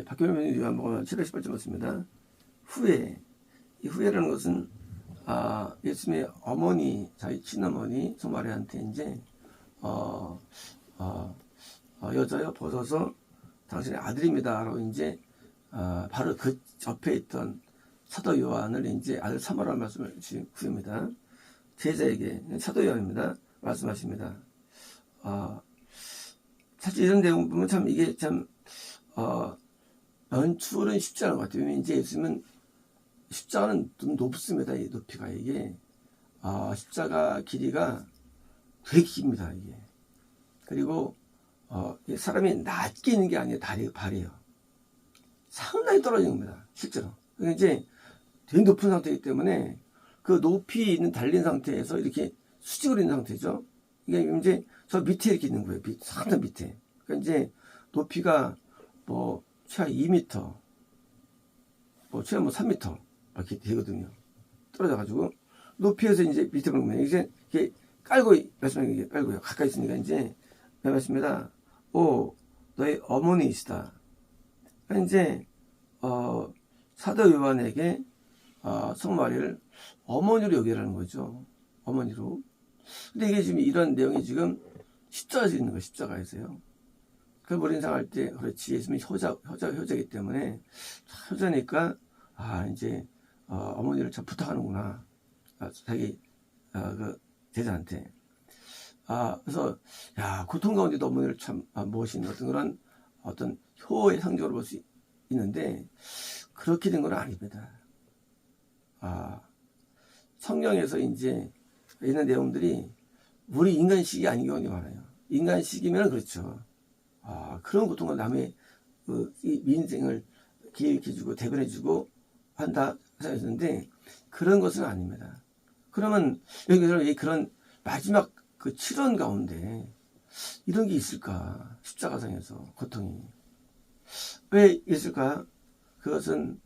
박경민 요한복음 718절 맞습니다. 후회. 이 후회라는 것은 예수님의 어머니, 자기 친어머니 소마리아한테 이제 여자여 벗어서 당신의 아들입니다라고 이제 바로 그 옆에 있던 사도 요한을 이제 아들 삼으라는 말씀을 주신 후입니다. 제자에게 사도 요한입니다. 말씀하십니다. 사실 이런 내용 보면 참 이게 참 연출은 쉽지 않은 것 같아요. 왜냐면 이제 예수님은 십자가는 좀 높습니다. 이 높이가 이게 십자가 길이가 되게 깁니다. 이게 그리고 사람이 낮게 있는 게 아니에요. 발이에요. 상당히 떨어진 겁니다. 실제로. 그러니까 이제 되게 높은 상태이기 때문에 그 높이 있는 달린 상태에서 이렇게 수직으로 있는 상태죠. 이게 이제 저 밑에 이렇게 있는 거예요. 상당 밑에. 그러니까 이제 높이가 뭐 최하 2m, 뭐 최하 뭐 3m 이렇게 되거든요. 떨어져가지고 높이에서 이제 밑에 보면 이제 이렇게 깔고 말씀하는 게 깔고요. 가까이 있으니까 이제 말씀입니다. 오, 너의 어머니이시다. 그러니까 이제 사도 요한에게 성마리를 어머니로 여기라는 거죠. 어머니로. 근데 이게 지금 이런 내용이 지금 십자가에서 있는 거예요. 십자가에서요. 그 머리 인상할 때 그렇지 예수님이 효자이기 때문에 효자니까 이제 어머니를 참 부탁하는구나. 자기 그 제자한테. 그래서 고통 가운데도 어머니를 참 모시는 그런 어떤 효의 상징으로 볼 수 있는데 그렇게 된 건 아닙니다. 성경에서 이제 있는 내용들이 우리 인간식이 아닌 경우가 많아요. 인간식이면 그렇죠. 그런 고통을 남의 이 인생을 기획해주고 대변해주고 한다 생각했는데 그런 것은 아닙니다. 그러면 여기서 그런 마지막 그 7원 가운데 이런 게 있을까? 십자가상에서 고통이 왜 있을까? 그것은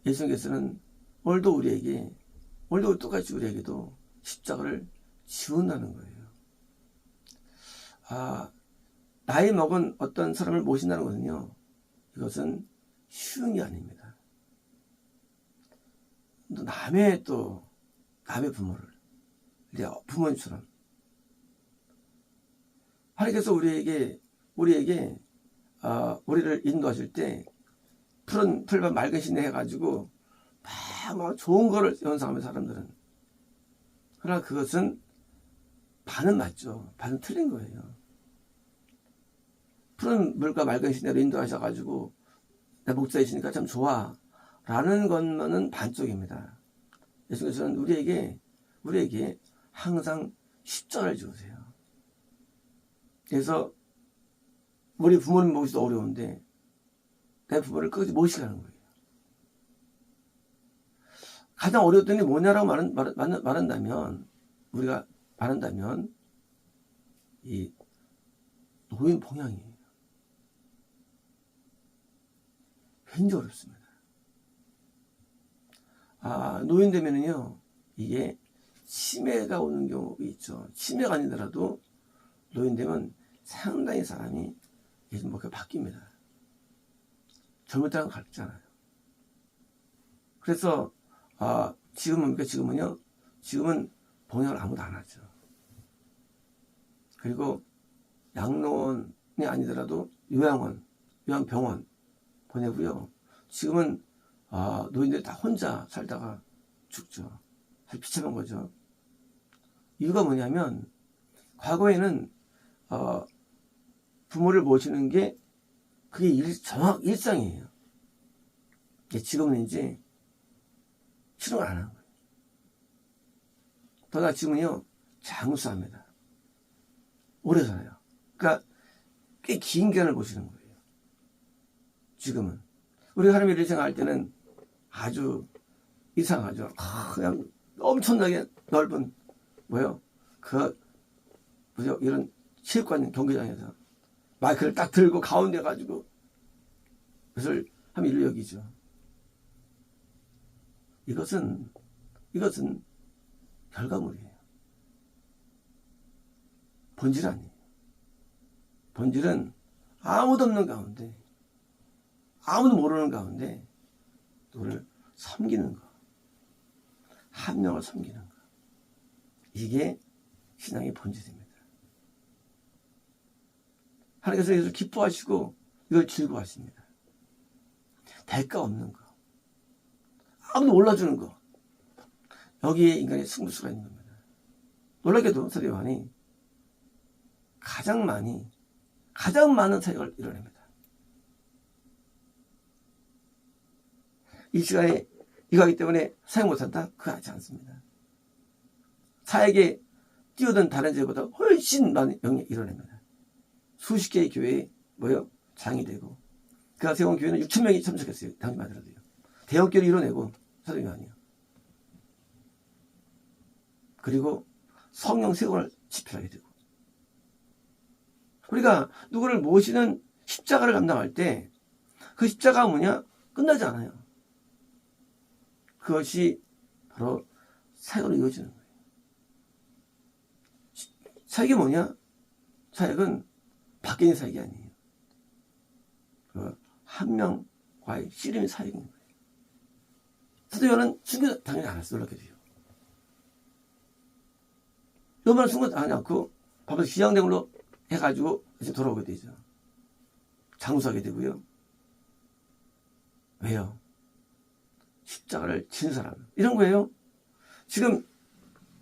예수님께서는 오늘도 똑같이 우리에게도 십자가를 지운다는 거예요. 나이 먹은 어떤 사람을 모신다는 것은요, 이것은 쉬운 게 아닙니다. 남의 부모를, 내 부모님처럼. 하나님께서 우리를 인도하실 때, 푸른 풀밭 맑은 시내 해가지고, 막 좋은 거를 연상하면 사람들은. 그러나 그것은 반은 맞죠. 반은 틀린 거예요. 푸른 물과 맑은 시내로 인도하셔가지고 내 목자이시니까 참 좋아 라는 것만은 반쪽입니다. 예수께서는 우리에게 항상 십자가를 지우세요. 그래서 우리 부모님 모시기도 어려운데 내 부모를 끝까지 모시라는 거예요. 가장 어려웠던 게 뭐냐라고 말한다면 우리가 말한다면 이 노인 봉양이에요. 굉장히 어렵습니다. 노인 되면은요, 이게 치매가 오는 경우가 있죠. 치매가 아니더라도 노인 되면 상당히 사람이 뭔가 바뀝니다. 젊을 때랑 같잖아요. 그래서 지금은 봉양을 아무도 안 하죠. 그리고 양로원이 아니더라도 요양병원 보내고요. 지금은 노인들이 다 혼자 살다가 죽죠. 사실 비참한 거죠. 이유가 뭐냐면 과거에는 부모를 모시는 게 그게 일상이에요. 지금은 이제 실험을 안 하는 거예요. 더나 지금은요 장수합니다. 오래 살아요. 그러니까 꽤 긴 기간을 보시는 거예요. 지금은 우리 하나님의 일을 생각할 때는 아주 이상하죠. 그냥 엄청나게 넓은 이런 체육관 경기장에서 마이크를 딱 들고 가운데 가지고 그것을 하면 일로 여기죠. 이것은 결과물이에요. 본질 아니에요. 본질은 아무도 없는 가운데 아무도 모르는 가운데 너를 섬기는 거, 한 명을 섬기는 거, 이게 신앙의 본질입니다. 하나님께서 이것을 기뻐하시고 이걸 즐거워하십니다. 대가 없는 거, 아무도 몰라주는 거, 여기에 인간의 승부수가 있는 겁니다. 놀랍게도 사도 요한이 가장 많은 사역을 이뤄냅니다. 이 시간에 이거 하기 때문에 사역 못한다? 그거 하지 않습니다. 사역에 뛰어든 다른 제보다 훨씬 많은 영향을 이뤄냅니다. 수십 개의 교회에 장이 되고, 그가 세운 교회는 6천 명이 참석했어요. 당시만 하더라도요. 대형교회를 이뤄내고 사도 요한이요. 그리고 성령 세원을 집필하게 되고, 우리가 누구를 모시는 십자가를 감당할 때 그 십자가가 뭐냐? 끝나지 않아요. 그것이 바로 사역으로 이어지는 거예요. 사역이 뭐냐? 사역은 밖에 있는 사역이 아니에요. 한 명과의 씨름의 사역인 거예요. 사도 요한은 순교 당연히 안 했어요. 놀랍게도요. 요한은 순교 하지 않고 바로 기장된 걸로 해가지고 이제 돌아오게 되죠. 장수하게 되고요. 왜요? 십자가를 진 사람. 이런 거예요. 지금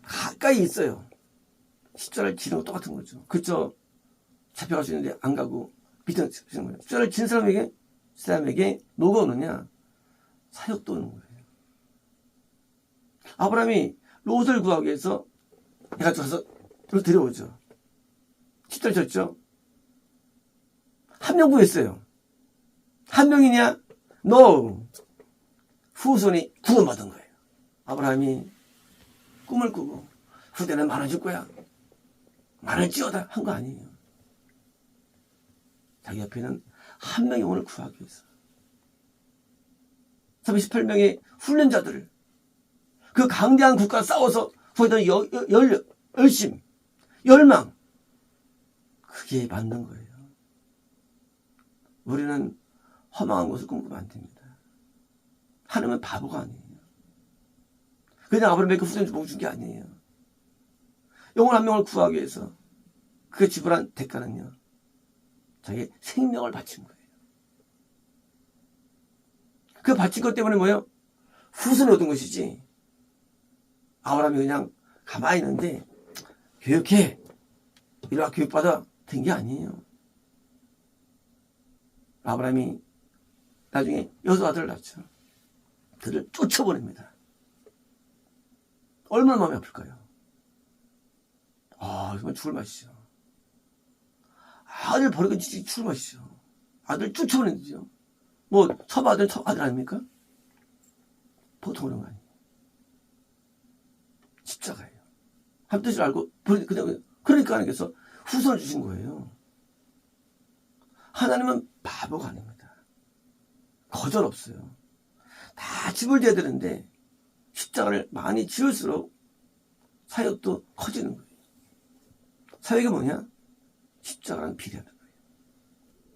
가까이 있어요. 십자가를 지는 거 똑같은 거죠. 그쵸? 잡혀갈 수 있는데 안 가고 밑에 지는 거예요. 십자가를 진 사람에게 뭐가 오느냐? 사역도 오는 거예요. 아브라함이 롯을 구하기 위해서 해가지고 가서 데려오죠. 십자를 졌죠. 한 명 구했어요. 한 명이냐? No. 후손이 구원받은 거예요. 아브라함이 꿈을 꾸고 후대는 많아질 거야, 많을지어다 한 거 아니에요. 자기 옆에는 한 명의 영혼을 구하기 위해서 38명의 훈련자들을 그 강대한 국가와 싸워서 후에는 열심, 열망, 그게 만든 거예요. 우리는 허망한 것을 꿈꾸면 안 됩니다. 하나님은 바보가 아니에요. 그냥 아브라함에게 후손 복을 준 게 아니에요. 영혼 한 명을 구하기 위해서 그가 지불한 대가는요, 자기 생명을 바친 거예요. 그 바친 것 때문에 뭐예요? 후손이 얻은 것이지, 아브라함이 그냥 가만히 있는데 교육해, 이리와 교육받아 된 게 아니에요. 아브라함이 나중에 6아들을 낳죠. 그들을 쫓아보냅니다. 얼마나 마음이 아플까요? 정말 죽을 맛이죠. 아들 버리고 죽을 맛이죠. 아들 쫓아보내죠. 첫 아들은 첫 아들 아닙니까? 보통 그런 거 아니에요. 십자가예요. 한 뜻을 알고 그러니까 하나님께서 후손을 주신 거예요. 하나님은 바보가 아닙니다. 거절 없어요. 다 집을 지어야 되는데 십자가를 많이 지을수록 사역도 커지는 거예요. 사역이 뭐냐? 십자가랑 비례하는 거예요.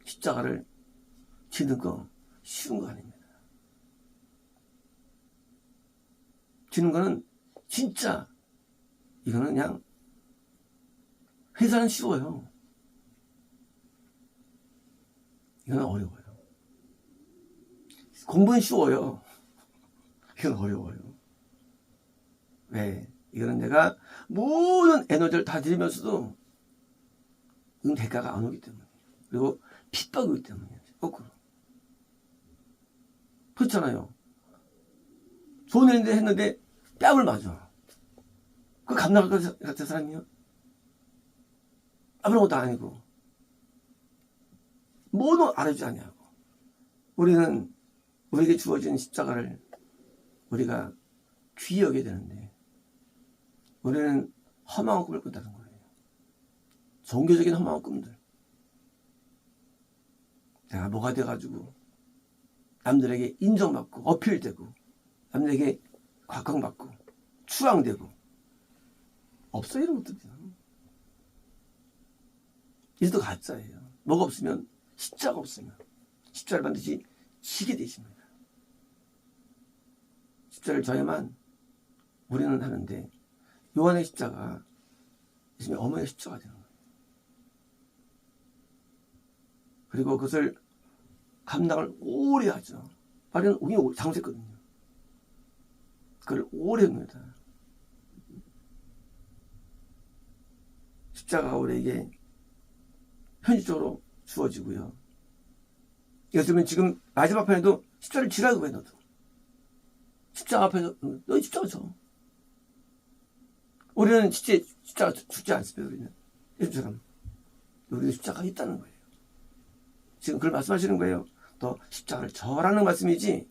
십자가를 지는 거 쉬운 거 아닙니다. 지는 거는 진짜, 이거는 그냥, 회사는 쉬워요. 이건 어려워요. 공부는 쉬워요. 이건 어려워요. 왜? 이거는 내가 모든 에너지를 다 들이면서도 대가가 안 오기 때문에, 그리고 핍박이 오기 때문이에요. 거꾸로. 그렇잖아요. 돈 했는데 뺨을 맞아. 그 감당할 것 같은 사람이요? 아무것도 아니고 뭐도 알아주지 않냐고. 우리는 우리에게 주어진 십자가를 우리가 귀히 여겨야 되는데, 우리는 허망한 꿈을 꾼다는 거예요. 종교적인 허망한 꿈들. 내가 뭐가 돼가지고 남들에게 인정받고 어필되고 남들에게 곽광받고 추앙되고, 없어요. 이런 것들이요. 이것도 가짜예요. 뭐가 없으면, 십자가 없으면, 십자가를 반드시 지게 되십니다. 십자가를 져야만 우리는 하는데 요한의 십자가 예수님의 어머니의 십자가 되는 거예요. 그리고 그것을 감당을 오래 하죠. 마리아는 우리 장수했거든요. 그걸 오래 합니다. 십자가가 우리에게 현실적으로 주어지고요. 예수님은 지금 마지막 편에도 십자가를 지라고 해. 너도 십자가 앞에서 너 십자가 져. 우리는 십자가 죽지 않습니다. 우리는 예수처럼 우리도 십자가가 있다는 거예요. 지금 그걸 말씀하시는 거예요. 너 십자가를 져라는 말씀이지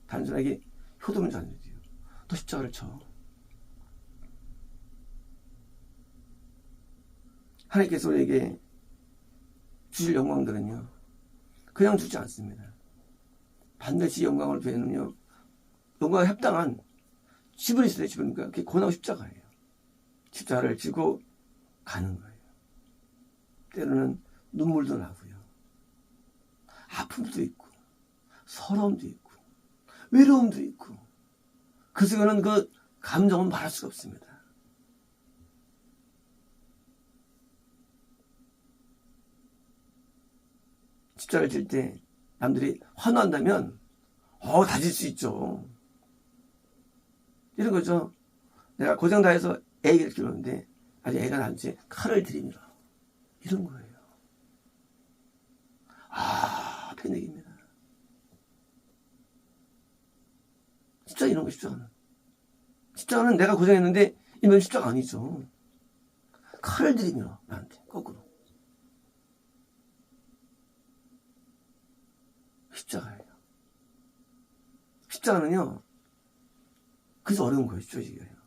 단순하게 효도문제 아니지요. 너 십자가를 져. 하나님께서 우리에게 주실 영광들은요 그냥 주지 않습니다. 반드시 영광을 배우는요 영광에 합당한 지분이 있어야 지분이니까 그게 고난하고 십자가예요. 십자가를 지고 가는 거예요. 때로는 눈물도 나고요. 아픔도 있고 서러움도 있고 외로움도 있고 그 순간은 그 감정은 말할 수가 없습니다. 십자가를 질 때 남들이 환호한다면 다질 수 있죠. 이런 거죠. 내가 고생 다해서 애기를 키우는데 아직 애가 나한테 칼을 들이밀어. 이런 거예요. 패닉입니다. 십자가 이런 거 십자가는. 십자가는 내가 고생했는데 이건 십자가 아니죠. 칼을 들이밀어 나한테 거꾸로. 십자가예요. 십자가는요 그래서 어려운 거예요. 십자가예요.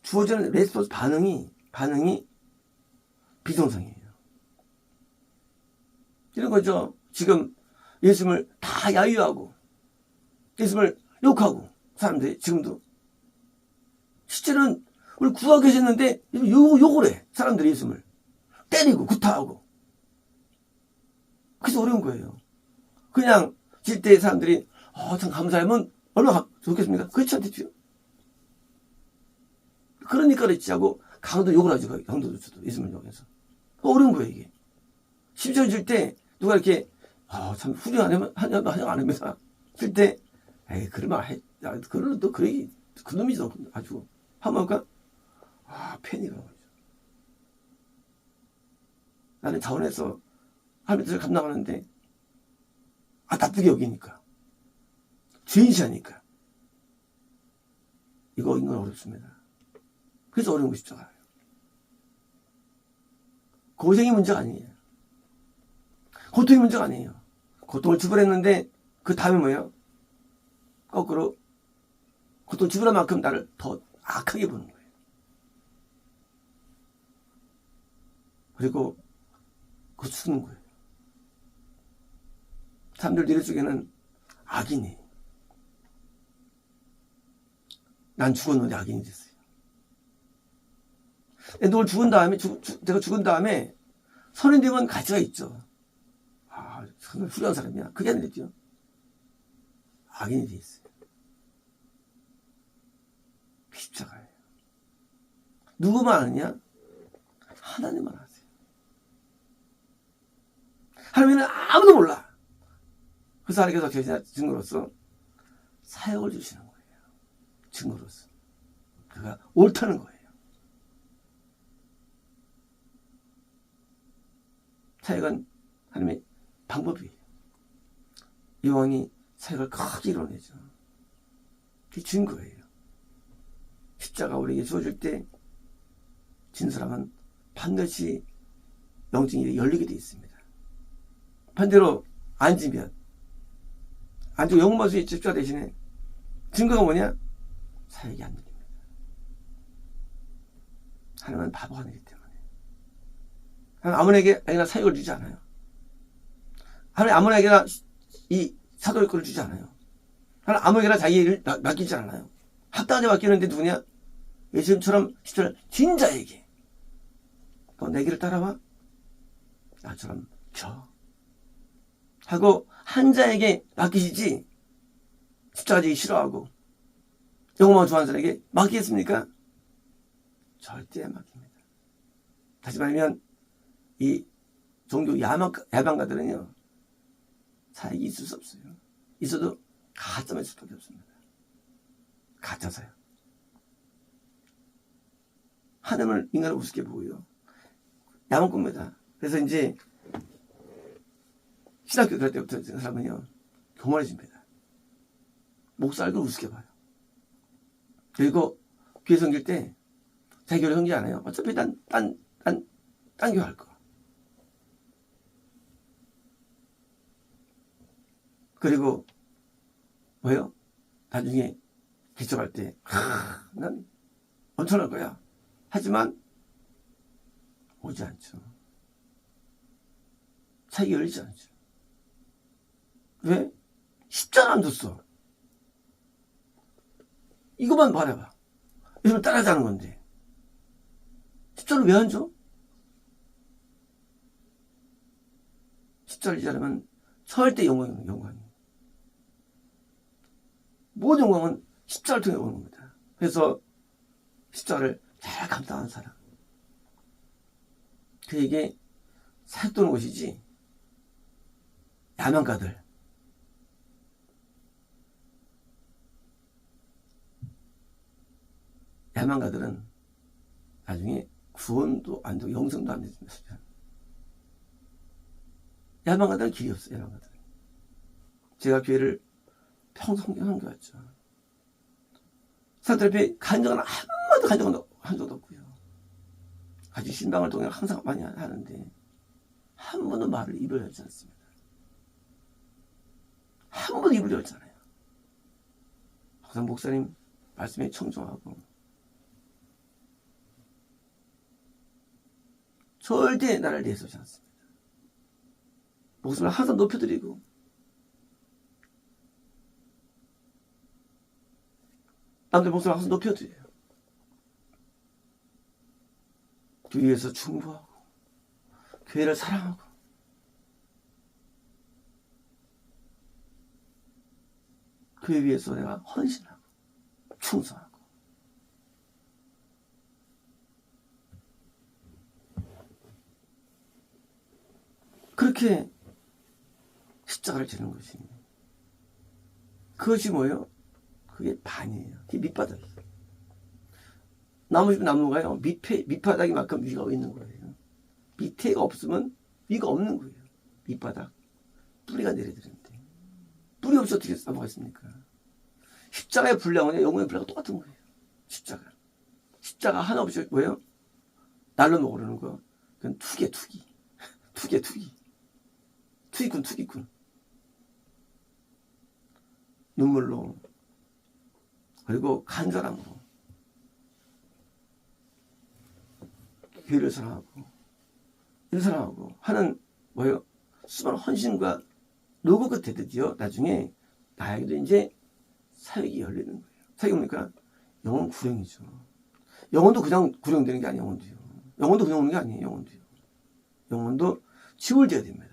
주어지는 레스폰스 반응이 비정상이에요. 이런 거죠. 지금 예수님을 다 야유하고 예수님을 욕하고 사람들이 지금도 실제는 우리 구하고 계셨는데 욕을 해. 사람들이 예수님을 때리고 구타하고. 그래서 어려운 거예요. 그냥 질 때 사람들이 참 감사하면 얼마나 좋겠습니까? 그렇지 않겠죠? 그러니까 그랬지 하고 강도 욕을 하죠. 강도조차도 예수님을 욕해서. 어려운 거예요 이게. 심지어 질 때 누가 이렇게 참 훌륭하냐면 하냐고 안 합니다. 질 때 에이 그러면 그러면 또 그러기 그놈이 아주 한번 할까? 팬이라고 하죠. 나는 자원해서 하나님의 뜻을 감당하는데 나쁘게 여기니까 죄인시하니까 이거 인간 어렵습니다. 그래서 어려운 거 십자가예요. 고생이 문제가 아니에요. 고통이 문제가 아니에요. 고통을 지불했는데 그 다음에 뭐예요? 거꾸로 고통을 지불한 만큼 나를 더 악하게 보는 거예요. 그리고 그거 쓰는 거예요. 사람들 이래 쪽에는 악인이 난 죽었는데 악인이 됐어요. 너 죽은 다음에 내가 죽은 다음에 선인 되면 가치가 있죠. 정말 훌륭한 사람이야. 그게 아니랬죠. 악인이 돼 있어요. 십자가예요. 누구만 아느냐? 하나님만 아세요. 하나님은 아무도 몰라. 그래서 하나님께서 계신 증거로서 사역을 주시는 거예요. 증거로서. 그가 옳다는 거예요. 사역은 하나님의 방법이에요. 요한이 사역을 크게 이뤄내죠. 그게 증거예요. 십자가 우리에게 주어질 때 진 사람은 반드시 영적인 일이 열리게 되어 있습니다. 반대로 앉으면 앉고 영모습이 십자가 대신에 증거가 뭐냐? 사역이 안 열립니다. 하나님은 바보가 아니기 때문에 하나님 아무에게나 사역을 주지 않아요. 하나님 아무에게나 이 사도일권을 주지 않아요. 하나님 아무에게나 자기 일을 맡기지 않아요. 합당하게 맡기는데 누구냐? 예수님처럼 십자가를 진 자에게 너 내 길을 따라와 나처럼 져. 하고 한 자에게 맡기시지 십자가 지기 싫어하고 영혼만 좋아하는 사람에게 맡기겠습니까? 절대 안 맡깁니다. 다시 말하면 이 종교 야망가들은요 사역이 있을 수 없어요. 있어도 가짜만 있을 수밖에 없습니다. 가짜사요. 하나님을 인간을 우습게 보고요. 야망꾼입니다. 그래서 이제 신학교 갈 때부터 그 사람은요 교만해집니다. 목사 얼굴 우습게 봐요. 그리고 교회 섬길 때 자기 교회 섬기지 않아요. 어차피 딴 교회 할 거. 그리고 뭐예요? 나중에 기적할 때 난 엄청날 거야. 하지만 오지 않죠. 자기 열리지 않죠. 왜? 십자가 안 줬어. 이것만 말해봐. 이러면 따라하자는 건데. 십자를 왜 안 줘? 십자를 지자면 절대 영광이. 모든 영광은 십자를 통해 오는 겁니다. 그래서 십자를 잘 감당하는 사람. 그에게 사역도는 것이지 야망가들. 야망가들은 나중에 구원도 안 되고 영생도 안 되는 것이죠. 야망가들은 길이 없어요. 야망가들은. 제가 교회를 평생 섬겨왔죠. 사람들 앞에 간증은 한마디 간증은 한 적도 없고요. 아주 신방을 통해 항상 많이 하는데 한 번도 말을 입을 열지 않습니다. 한 번도 입을 열잖아요. 항상 목사님 말씀에 청종하고 절대 나를 내세우지 않습니다. 목숨을 항상 높여드리고 남들 목숨을 항상 높여드려요. 그 위해서 충고하고 교회를 사랑하고 그에 위해서 내가 헌신하고 충성하고 그렇게 십자가를 지는 것이 그것이 뭐예요? 그게 반이에요. 그게 밑바닥이에요. 나무집은 나무가요 밑바닥이만큼 위가 있는 거예요. 밑에가 없으면 위가 없는 거예요. 밑바닥 뿌리가 내려야 되는데 뿌리 없이 어떻게 넘어가겠습니까? 십자가의 분량은 영혼의 분량과 똑같은 거예요. 십자가 하나 없이 뭐예요? 날로 먹으려는 거 그건 투기꾼 눈물로 그리고 간절함으로 교회를 사랑하고 일 사랑하고 하는 뭐예요? 수많은 헌신과 노고 끝에 드디어 나중에 나에게도 이제 사역이 열리는 거예요. 사역이 뭡니까? 영혼 구령이죠. 영혼도 그냥 구령되는 게 아니에요. 영혼도 그냥 오는 게 아니에요. 영혼도 지울져야 됩니다.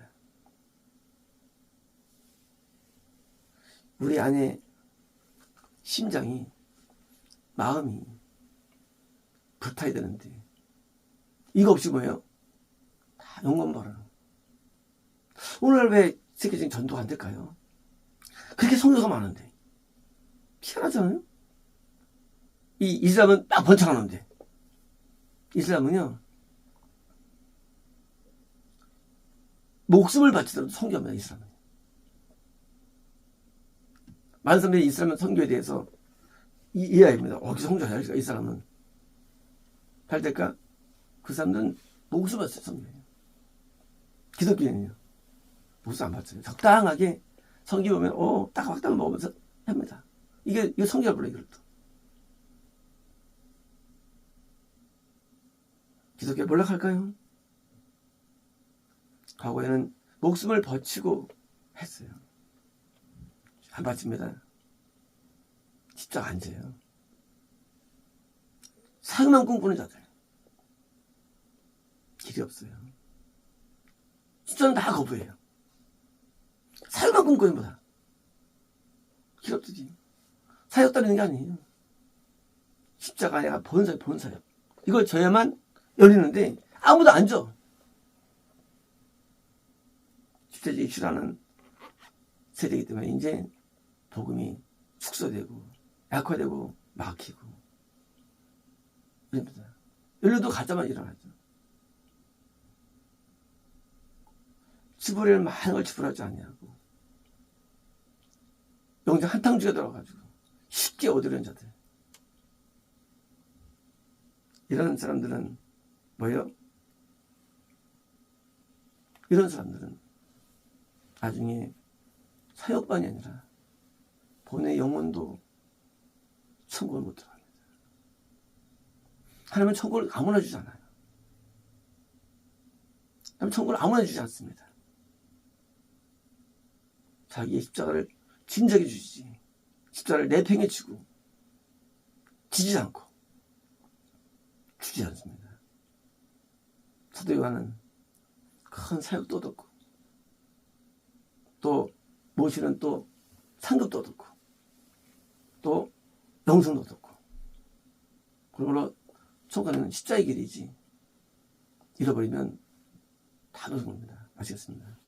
우리 안에 심장이 마음이 불타야 되는데 이거 없이 뭐예요? 다 영혼 바라는 오늘 왜 세계적인 전도가 안 될까요? 그렇게 성교가 많은데 희한하잖아요? 이 이슬람은 딱 번창하는데 이슬람은요 목숨을 바치더라도 성교합니다. 이슬람은 많은 사람들이 이슬람 성교에 대해서 이해합니다. 성교해야 할까? 이 사람은 할 때까 그 사람들은 목숨을 바쳐 성교해요. 기독교인은요 목숨 안 바쳐요. 적당하게 성기 보면 딱 확당 먹으면서 합니다. 이게 성교를 불러요. 이걸 또 기독교에 몰락할까요? 과거에는 목숨을 바치고 했어요. 안 바칩니다. 십자가 안 져요. 사역만 꿈꾸는 자들 길이 없어요. 십자는 다 거부해요. 이만큼 거인보다 기럽듯이 사역 따르는 게 아니에요. 십자가 내가 본 사역. 이걸 져야만 열리는데 아무도 안 줘. 십자가 입시라는 세대이기 때문에 이제 복음이 축소되고 약화되고 막히고 그럽니다. 열려도 가짜만 일어나죠. 지불을 많은 걸 지불하지 않냐고. 영장 한탕 주에 들어가지고 쉽게 얻으려는 자들. 이런 사람들은 뭐예요? 이런 사람들은 나중에 사역반이 아니라 본의 영혼도 천국을 못 들어갑니다. 하나님은 천국을 아무나 주지 않아요. 하나님은 천국을 아무나 주지 않습니다. 자기의 십자가를 진작에 주시지. 십자가를 내팽에 치고 지지 않고 주지 않습니다. 사도 요한은 큰 사역도 얻었고 또 모시는 또 상급도 얻었고 또 영성도 얻었고 그러므로 천국은 십자가의 길이지 잃어버리면 다 놓은 겁니다. 아시겠습니다.